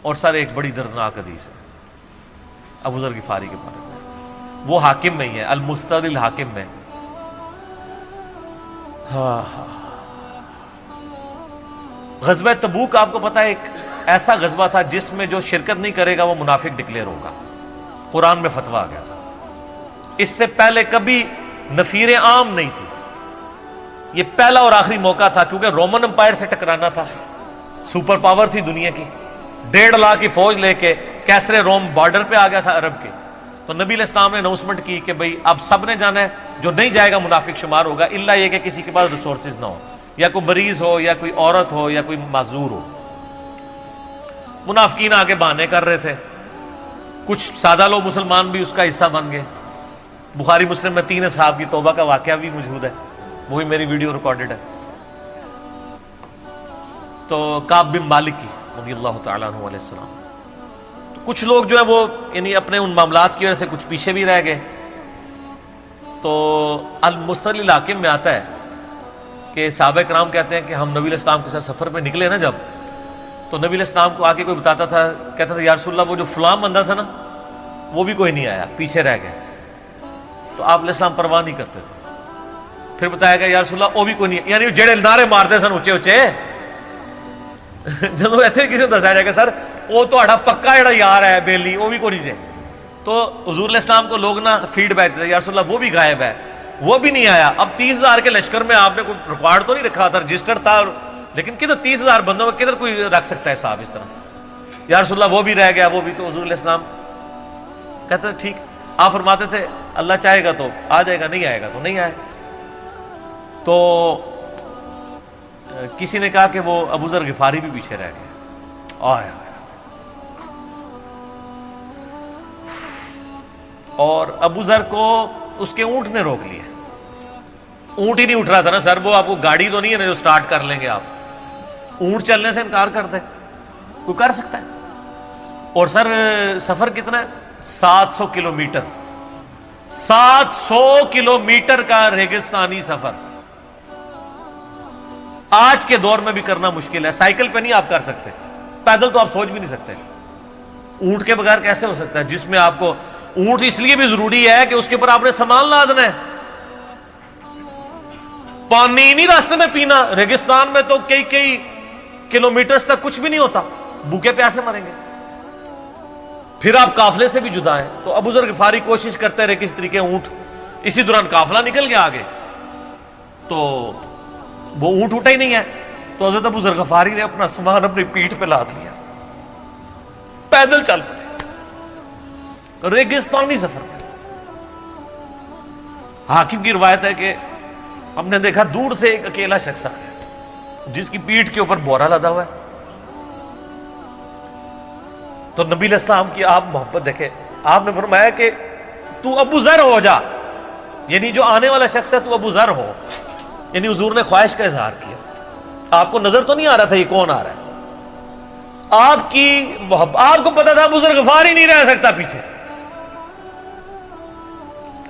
اور سر ایک بڑی دردناک حدیث ہے ابو ذر غفاری کے بارے میں، وہ حاکم میں ہی ہے، المستدرک الحاکم میں. غزوہ تبوک آپ کو پتا ہے ایک ایسا غزوہ تھا جس میں جو شرکت نہیں کرے گا وہ منافق ڈکلیئر ہوگا. قرآن میں فتویٰ آ گیا تھا. اس سے پہلے کبھی نفیر عام نہیں تھی، یہ پہلا اور آخری موقع تھا، کیونکہ رومن امپائر سے ٹکرانا تھا، سپر پاور تھی دنیا کی، 1.5 لاکھ کی فوج لے کے کیسرے روم بارڈر پہ آ گیا تھا عرب کے. تو نبی علیہ السلام نے اناؤنسمنٹ کی کہ بھئی اب سب نے جانا ہے، جو نہیں جائے گا منافق شمار ہوگا، الا یہ کہ کسی کے پاس ریسورسز نہ ہو، یا کوئی مریض ہو، یا کوئی عورت ہو، یا کوئی معذور ہو. منافقین آگے بہانے کر رہے تھے، کچھ سادہ لوگ مسلمان بھی اس کا حصہ بن گئے. بخاری مسلم میں 3 اصحاب کی توبہ کا واقعہ بھی موجود ہے، وہ بھی میری ویڈیو ریکارڈڈ ہے. تو کعب بن مالک کی رضی اللہ تعالیٰ عنہ علیہ السلام، تو کچھ لوگ جو ہے وہ یعنی اپنے ان معاملات کی وجہ سے کچھ پیچھے بھی رہ گئے. تو المستدرک الحاکم میں آتا ہے کہ صحابہ کرام کہتے ہیں کہ ہم نبی علیہ السلام کے ساتھ سفر پہ نکلے نا جب، تو نبی علیہ السلام کو آ کے کوئی بتاتا تھا، کہتا تھا یا رسول اللہ وہ جو فلاں بندہ تھا نا وہ بھی کوئی نہیں آیا، پیچھے رہ گئے. تو آپ علیہ السلام پرواہ نہیں کرتے تھے. پھر بتایا گیا یا رسول اللہ وہ بھی کوئی نہیں، یعنی جڑے نعرے مارتے سن اچے اچے جدو اتنے کسی کو دسایا جائے گا سر وہ تہاڈا پکا جڑا یار ہے بیلی وہ بھی کوئی نہیں جائے. تو حضور علیہ السلام کو لوگ نا فیڈ بیک دیتے یا رسول اللہ وہ بھی غائب ہے، وہ بھی نہیں آیا. اب 30,000 کے لشکر میں آپ نے کوئی ریکارڈ تو نہیں رکھا تھا، رجسٹر تھا، لیکن کدھر 30,000 بندوں میں کدھر کوئی رکھ سکتا ہے صاحب اس طرح. یا رسول اللہ وہ بھی رہ گیا، وہ بھی. تو حضور علیہ السلام کہتے تھے ٹھیک. آپ فرماتے تھے اللہ چاہے گا تو آ جائے گا، نہیں آئے گا تو نہیں آئے. تو کسی نے کہا کہ وہ ابو ذر غفاری بھی پیچھے رہ گئے. آیا اور ابو ذر کو اس کے اونٹ نے روک لیا. اونٹ ہی نہیں اٹھ رہا تھا نا سر، وہ آپ کو گاڑی تو نہیں ہے نا جو سٹارٹ کر لیں گے آپ. اونٹ چلنے سے انکار کر دے کوئی کر سکتا ہے؟ اور سر سفر کتنا ہے؟ 700 کلومیٹر. 700 کلومیٹر کا ریگستانی سفر آج کے دور میں بھی کرنا مشکل ہے. سائیکل پہ نہیں آپ کر سکتے، پیدل تو آپ سوچ بھی نہیں سکتے. اونٹ کے بغیر کیسے ہو سکتا ہے؟ جس میں آپ کو اونٹ اس لیے بھی ضروری ہے کہ اس کے اوپر آپ نے سامان لادنا ہے. پانی نہیں راستے میں پینا. ریگستان میں تو کئی کلومیٹرز تک کچھ بھی نہیں ہوتا، بھوکے پیاسے مریں گے. پھر آپ قافلے سے بھی جدا ہیں. تو ابو ذر غفاری کوشش کرتے رہے کس طریقے اونٹ، اسی دوران قافلہ نکل گیا آگے، تو وہ اونٹ اٹھا ہی نہیں ہے. تو حضرت ابو ذر غفاری نے اپنا سامان اپنی پیٹھ پہ لاد لیا، پیدل چل پڑے ریگستانی سفر میں. حاکم کی روایت ہے کہ ہم نے دیکھا دور سے ایک اکیلا شخص آ گیا جس کی پیٹھ کے اوپر بورا لدا ہوا ہے. تو نبی علیہ السلام کی آپ محبت دیکھیں، آپ نے فرمایا کہ تو ابو ذر ہو جا، یعنی جو آنے والا شخص ہے تو ابو ذر ہو. یعنی حضور نے خواہش کا اظہار کیا. آپ کو نظر تو نہیں آ رہا تھا یہ کون آ رہا ہے، آپ کی محبت، آپ کو پتا تھا ابو ذر غفاری نہیں رہ سکتا پیچھے.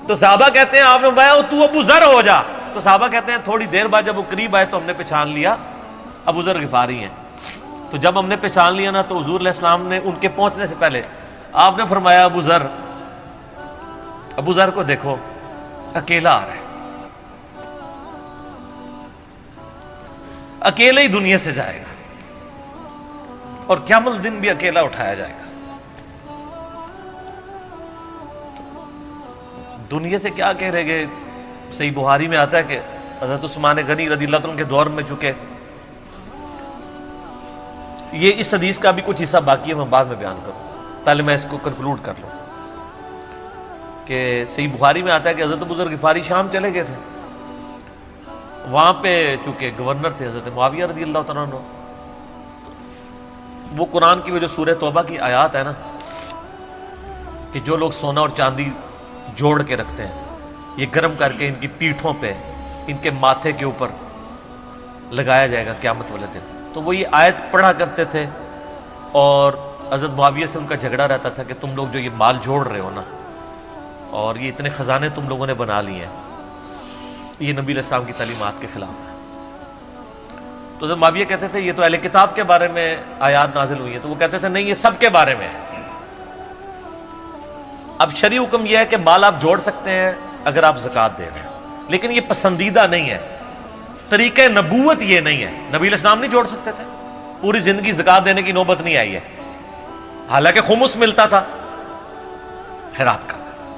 تو صحابہ کہتے ہیں آپ نے فرمایا تو ابو ذر ہو جا. تو صحابہ کہتے ہیں تھوڑی دیر بعد جب وہ قریب آئے تو ہم نے پہچان لیا ابو ذر غفاری ہیں. تو جب ہم نے پہچان لیا نا تو حضور علیہ السلام نے ان کے پہنچنے سے پہلے آپ نے فرمایا ابو ذر کو دیکھو اکیلا آ رہا ہے، اکیلے ہی دنیا سے جائے گا اور قیامت دن بھی اکیلا اٹھایا جائے گا. دنیا سے کیا کہہ رہے گے؟ صحیح بخاری میں آتا ہے کہ حضرت عثمان غنی رضی اللہ عنہ کے دور میں چکے. یہ اس حدیث کا بھی کچھ حصہ باقی ہے، میں بعد میں بیان کروں، پہلے میں اس کو کنکلوڈ کر لوں. کہ صحیح بخاری میں آتا ہے کہ حضرت ابو ذر غفاری شام چلے گئے تھے. وہاں پہ چونکہ گورنر تھے حضرت معاویہ رضی اللہ تعالیٰ عنہ. وہ قرآن کی وہ جو سورہ توبہ کی آیات ہے نا کہ جو لوگ سونا اور چاندی جوڑ کے رکھتے ہیں یہ گرم کر کے ان کی پیٹھوں پہ، ان کے ماتھے کے اوپر لگایا جائے گا قیامت والے دن. تو وہ یہ آیت پڑھا کرتے تھے اور حضرت معاویہ سے ان کا جھگڑا رہتا تھا کہ تم لوگ جو یہ مال جوڑ رہے ہو نا اور یہ اتنے خزانے تم لوگوں نے بنا لیے ہیں، یہ نبی علیہ السلام کی تعلیمات کے خلاف ہے. تو تو حضرت معاویہ کہتے تھے یہ تو اہل کتاب کے بارے میں آیات نازل ہوئی ہیں، تو وہ کہتے تھے نہیں، یہ سب کے بارے میں ہے۔ اب شرعی حکم یہ ہے کہ مال آپ جوڑ سکتے ہیں اگر آپ زکوٰۃ دے رہے ہیں، لیکن یہ پسندیدہ نہیں ہے، طریقہ نبوت یہ نہیں ہے۔ نبی علیہ السلام نہیں جوڑ سکتے تھے، پوری زندگی زکوٰۃ دینے کی نوبت نہیں آئی ہے، حالانکہ خمس ملتا تھا، خیرات کرتے تھے۔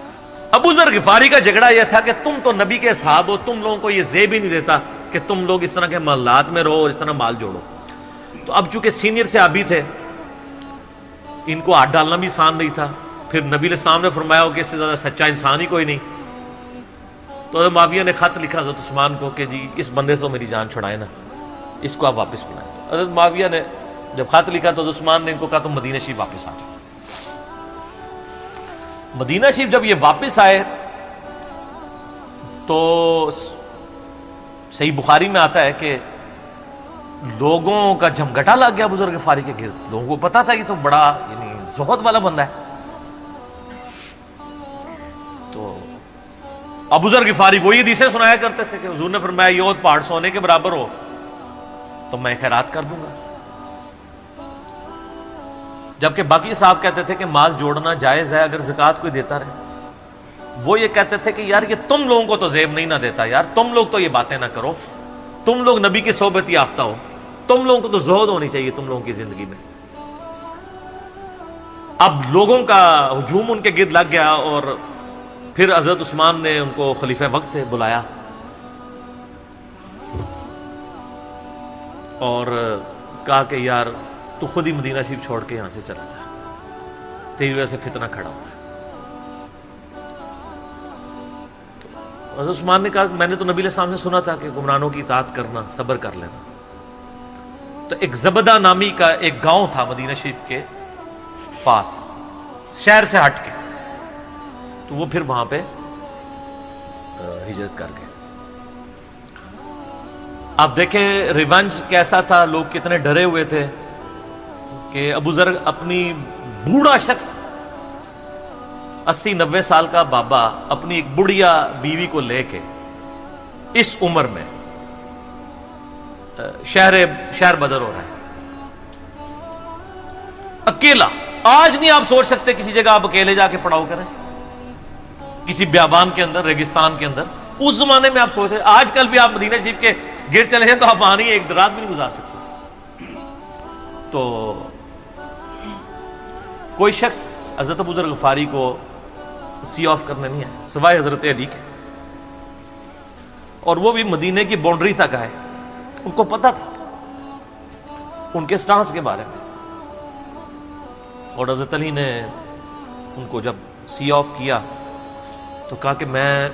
ابو ذر غفاری کا جھگڑا یہ تھا کہ تم تو نبی کے صحاب ہو، تم لوگوں کو یہ زیب ہی نہیں دیتا کہ تم لوگ اس طرح کے محلات میں رہو اور اس طرح مال جوڑو۔ تو اب چونکہ سینئر صحابی تھے، ان کو ہاتھ ڈالنا بھی آسان نہیں تھا، پھر نبی علیہ السلام نے فرمایا ہو کہ اس سے زیادہ سچا انسان ہی کوئی نہیں، تو حضرت معاویہ نے خط لکھا حضرت عثمان کو کہ جی اس بندے سے میری جان چھڑائے نا، اس کو آپ واپس بلائیں۔ حضرت معاویہ نے جب خط لکھا تو حضرت عثمان نے ان کو کہا تم مدینہ شریف واپس آ جاؤ۔ مدینہ شریف جب یہ واپس آئے تو صحیح بخاری میں آتا ہے کہ لوگوں کا جھمگٹا لگ گیا ابو ذر غفاری کے گرد، لوگوں کو پتا تھا یہ تو بڑا یعنی زہد والا بندہ ہے۔ تو ابو ذر غفاری وہی حدیثیں سنایا کرتے تھے کہ حضور نے فرمایا یہ پہاڑ سونے کے برابر ہو تو میں خیرات کر دوں گا، جبکہ باقی صاحب کہتے تھے کہ مال جوڑنا جائز ہے اگر زکوٰۃ کوئی دیتا رہے۔ وہ یہ کہتے تھے کہ یار یہ تم لوگوں کو تو زیب نہیں نہ دیتا، یار تم لوگ تو یہ باتیں نہ کرو، تم لوگ نبی کی صحبت یافتہ ہو، تم لوگوں کو تو زہد ہونی چاہیے تم لوگوں کی زندگی میں۔ اب لوگوں کا ہجوم ان کے گرد لگ گیا، اور پھر حضرت عثمان نے ان کو خلیفہ وقت تھے بلایا اور کہا کہ یار تو خود ہی مدینہ شریف چھوڑ کے یہاں سے چلا جا، تیری وجہ سے فتنہ کھڑا ہوا ہے۔ تو حضرت عثمان نے کہا میں نے تو نبی علیہ السلام سے سنا تھا کہ حکمرانوں کی اطاعت کرنا، صبر کر لینا۔ تو ایک زبدہ نامی کا ایک گاؤں تھا مدینہ شریف کے پاس، شہر سے ہٹ کے، تو وہ پھر وہاں پہ ہجرت کر گئے۔ آپ دیکھیں ریونج کیسا تھا، لوگ کتنے ڈرے ہوئے تھے کہ ابو ذر اپنی بوڑھا شخص 80-90 سال کا بابا اپنی ایک بڑھیا بیوی کو لے کے اس عمر میں شہر بدر ہو رہا ہے اکیلا۔ آج نہیں آپ سوچ سکتے کسی جگہ آپ اکیلے جا کے پڑاؤ کریں، کسی بیابان کے اندر، ریگستان کے اندر۔ اس زمانے میں آپ سوچ رہے، آج کل بھی آپ مدینہ شریف کے گر چلے جائیں تو آپ وہاں نہیں ایک رات بھی نہیں گزار سکتے۔ تو کوئی شخص حضرت ابو ذر غفاری کو سی آف کرنے نہیں آئے سوائے حضرت علی کے، اور وہ بھی مدینے کی باؤنڈری تک آئے۔ ان کو پتا تھا ان کے سٹانس کے بارے میں، اور حضرت علی نے ان کو جب سی آف کیا تو کہا کہ میں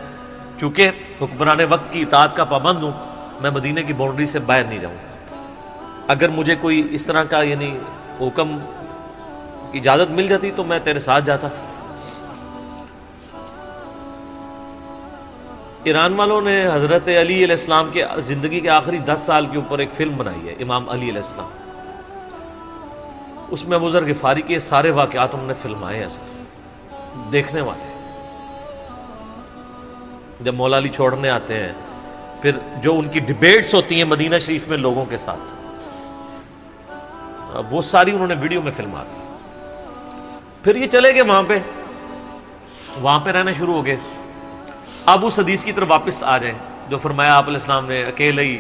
چونکہ حکمران وقت کی اطاعت کا پابند ہوں، میں مدینہ کی باؤنڈری سے باہر نہیں جاؤں گا، اگر مجھے کوئی اس طرح کا یعنی حکم کی اجازت مل جاتی تو میں تیرے ساتھ جاتا۔ ایران والوں نے حضرت علی علیہ السلام کے زندگی کے آخری 10 سال کے اوپر ایک فلم بنائی ہے، امام علی علیہ السلام۔ اس میں ابو ذر غفاری کے سارے واقعات انہوں نے فلمائے ہیں، سر دیکھنے والے جب مولا علی چھوڑنے آتے ہیں، پھر جو ان کی ڈیبیٹس ہوتی ہیں مدینہ شریف میں لوگوں کے ساتھ، وہ ساری انہوں نے ویڈیو میں فلما دی۔ پھر یہ چلے گئے وہاں پہ رہنا شروع ہو گئے۔ اب اس حدیث کی طرف واپس آ جائیں جو فرمایا آپ علیہ السلام نے اکیلے ہی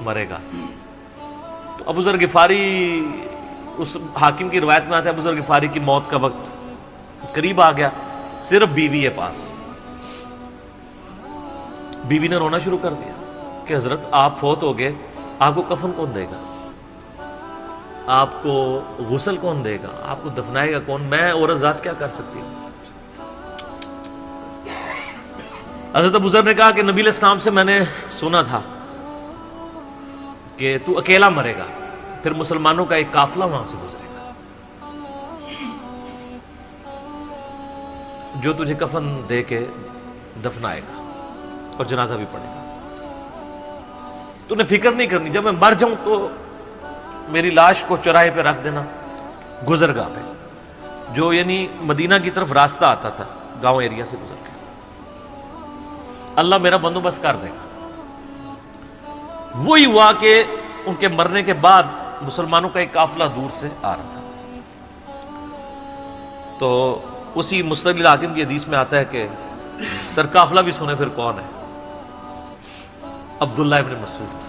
مرے گا۔ تو ابو ذر غفاری، اس حاکم کی روایت میں آتا ہے ابو ذر غفاری کی موت کا وقت قریب آ گیا، صرف بیوی ہے پاس۔ بیوی نے رونا شروع کر دیا کہ حضرت آپ فوت ہو گئے، آپ کو کفن کون دے گا، آپ کو غسل کون دے گا، آپ کو دفنائے گا کون، میں عورت ذات کیا کر سکتی ہوں۔ حضرت ابو ذر نے کہا کہ نبی علیہ السلام سے میں نے سنا تھا کہ تو اکیلا مرے گا، پھر مسلمانوں کا ایک قافلہ وہاں سے گزرے گا جو تجھے کفن دے کے دفنائے گا اور جنازہ بھی پڑھے گا۔ تو نے فکر نہیں کرنی، جب میں مر جاؤں تو میری لاش کو چوراہے پہ رکھ دینا، گزرگاہ پہ، جو یعنی مدینہ کی طرف راستہ آتا تھا گاؤں ایریا سے گزر کے، اللہ میرا بندوبست کر دے گا۔ وہی ہوا کہ ان کے مرنے کے بعد مسلمانوں کا ایک قافلہ دور سے آ رہا تھا. تو اسی مستدل الحاکم کی حدیث میں آتا ہے کہ سر قافلہ بھی سنے پھر کون ہے؟ عبداللہ ابن مسعود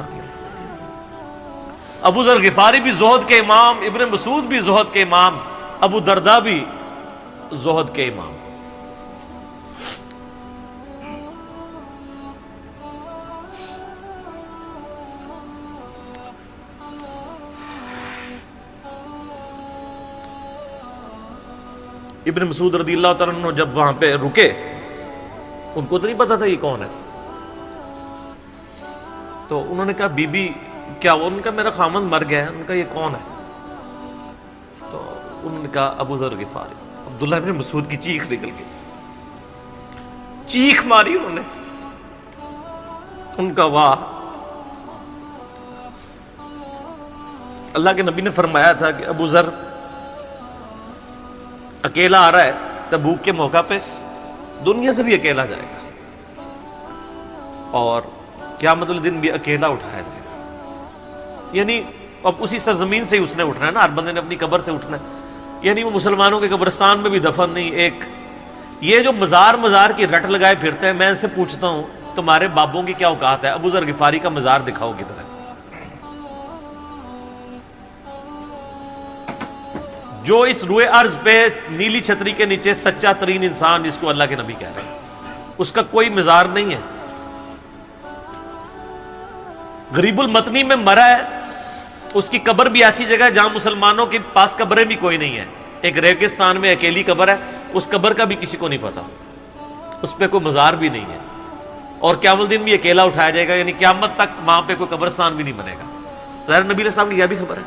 رضی اللہ. ابو ذر غفاری بھی زہد کے امام، ابن مسعود بھی زہد کے امام، ابو درداء بھی زہد کے امام. ابن مسعود رضی اللہ تعالیٰ عنہ جب وہاں پہ رکے، ان کو تو نہیں پتا تھا یہ کون ہے. تو انہوں نے کہا بی بی کیا وہ؟ ان کا میرا خامند مر گیا ہے. ان کا یہ کون ہے؟ تو انہوں نے کہا ابو ذر غفاری. عبداللہ ابن مسعود کی چیخ نکل گئی، چیخ ماری انہوں نے. ان کا واہ. اللہ کے نبی نے فرمایا تھا کہ ابو ذر اکیلا آ رہا ہے تبوک کے موقع پہ، دنیا سے بھی اکیلا جائے گا، اور قیامت الدن بھی اکیلا اٹھایا جائے گا. یعنی اب اسی سرزمین سے ہی اس نے اٹھنا ہے نا، ہر بندے نے اپنی قبر سے اٹھنا ہے. یعنی وہ مسلمانوں کے قبرستان میں بھی دفن نہیں. ایک یہ جو مزار کی رٹ لگائے پھرتے ہیں، میں ان سے پوچھتا ہوں تمہارے بابوں کی کیا اوقات ہے؟ ابو ذر غفاری کا مزار دکھاؤ کدھر ہے. جو اس روئے ارض پہ نیلی چھتری کے نیچے سچا ترین انسان جس کو اللہ کے نبی کہہ رہے ہیں، اس کا کوئی مزار نہیں ہے. غریب المتنی میں مرا ہے، اس کی قبر بھی ایسی جگہ ہے جہاں مسلمانوں کے پاس قبریں بھی کوئی نہیں ہے. ایک ریگستان میں اکیلی قبر ہے، اس قبر کا بھی کسی کو نہیں پتا، اس پہ کوئی مزار بھی نہیں ہے، اور قیامت الدین بھی اکیلا اٹھایا جائے گا. یعنی قیامت تک وہاں پہ کوئی قبرستان بھی نہیں بنے گا. ظاہر نبی علیہ السلام کی یہ بھی خبر ہے.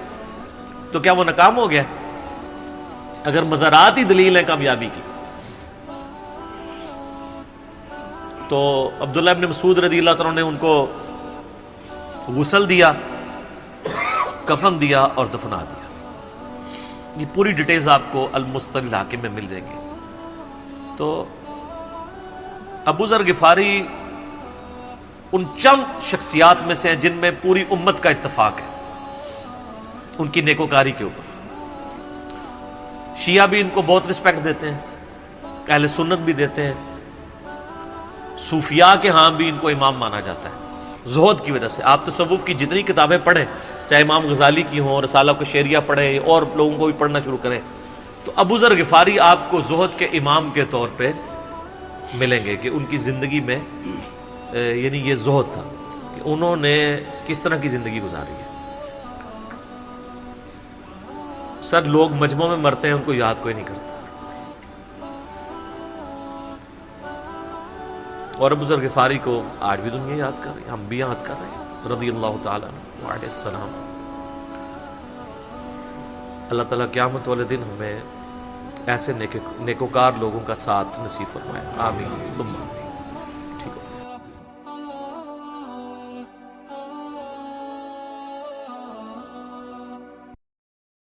تو کیا وہ ناکام ہو گیا اگر مزارات ہی دلیل ہے کامیابی کی؟ تو عبداللہ ابن مسعود رضی اللہ تعالیٰ نے ان کو غسل دیا، کفن دیا اور دفنا دیا. یہ پوری ڈیٹیلز آپ کو المستدل الحاکم میں مل جائیں گی. تو ابو ذر غفاری ان چند شخصیات میں سے ہیں جن میں پوری امت کا اتفاق ہے ان کی نیکوکاری کے اوپر. شیعہ بھی ان کو بہت رسپیکٹ دیتے ہیں، اہل سنت بھی دیتے ہیں، صوفیاء کے ہاں بھی ان کو امام مانا جاتا ہے زہد کی وجہ سے. آپ تصوف کی جتنی کتابیں پڑھیں، چاہے امام غزالی کی ہوں، رسالہ قشیریہ پڑھیں، اور لوگوں کو بھی پڑھنا شروع کریں، تو ابو ذر غفاری آپ کو زہد کے امام کے طور پہ ملیں گے کہ ان کی زندگی میں یعنی یہ زہد تھا کہ انہوں نے کس طرح کی زندگی گزاری ہے. سر لوگ مجمع میں مرتے ہیں، ان کو یاد کوئی نہیں کرتا، اور ابو ذر غفاری کو آج بھی دنیا یاد کر رہی ہے، ہم بھی یاد کر رہے ہیں رضی اللہ تعالیٰ عنہ وعلیہ السلام. اللہ تعالیٰ قیامت والے دن ہمیں ایسے نیکوکار لوگوں کا ساتھ نصیب فرمائے. آمین ثم آمین.